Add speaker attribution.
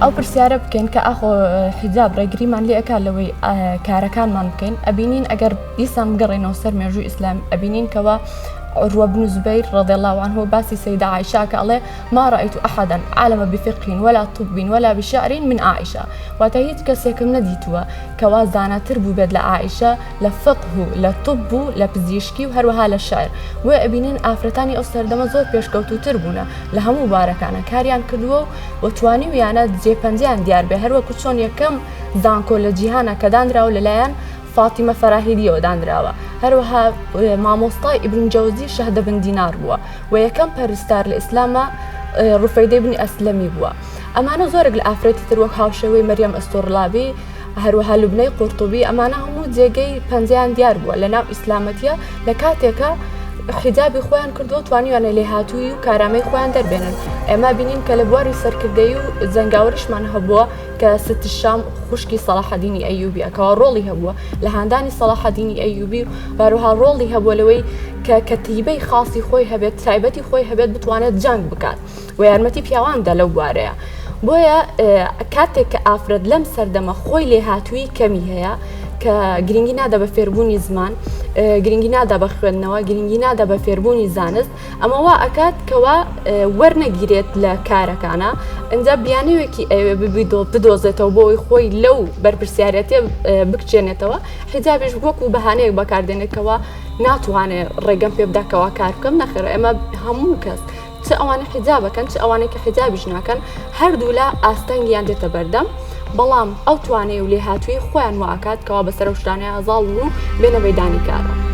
Speaker 1: ئەو پرسیارە بکەین کە ئاخۆ حیجاب ڕێگریمان لێ ئەکات لەوەی کارەکانمان بکەین ئەبینین ئەگەر دیسان بگەڕێنەوە سەر مێژووی ئیسلام ئەبینین کەوە عروة بن زبير رضي الله عنه باسي سيدة عائشة قال ما رأيت أحدا عالم بفقه ولا طب ولا بشعر من عائشة وتهيت كسيكم نديتوا كوازانا تربو بد لعائشة لفقه لطب لبزيشكي وهروها للشعر وابنين آفرتاني أستر دمزور بيشكوتو تربونا لها مباركانا كاريان كدوو وتواني ويانا جيبانديان ديار بهروا كتشون يكم زانكو لجيهانا كداندرا وللايان فاطمة فراهيدية وداندراوة هروها مامۆستای ابن جوزي شهد بن دينار بوا ويكم بارستار الإسلام رفيدة بن أسلمي بوا أمانة زورق الأفريتي تروك هاوشوي مريم أستورلابي هروها لبني قرطبي أمانة همو جيجي بانزيان ديار بوا لناو إسلامتيا لكاتيكا حجابي خوان كردو تواني وانا لهاتوي وكارامي خوان دربينن اما بينين كالبواري سركرديو زنگاورش من هبوا كست الشام خشكي صلاح الدين ايوبي اكا رولي هبوا لهانداني صلاح الدين ايوبي باروها رولي هبوا لوي ككتيبي خاصي خوي هبت تايبتي خوي هبت بتوانت جنگ بكات ويارمتي بيوان دا لو باريا بويا كاتك افرد لم سردما خوي لهاتوي كمي هيا كجرينجي نادا بفيربوني زمان جرينجي نادا بخواننوا جرينجي نادا بفيربوني زانست اما وا اكاد كوا ورنا جيريت لكاركانا انجا بياني وكي بدوزتو بوي خوي لو بربرسياريتي بكچينيتوا حجابش بوكو بهانه بكاردينه كوا ناتوانه ريغم بيبدا كوا كاركم نخر اما همو كاس چه اوانه حجابه كان چه اوانه كحجابش ناكن هر دولا استنگيان دته بردم بەڵام ئەو توانێ و لێ هاتووی خۆیان واکات کەوا بەسەر شتانەیە زاڵ و بێنە مەیدانی کارە.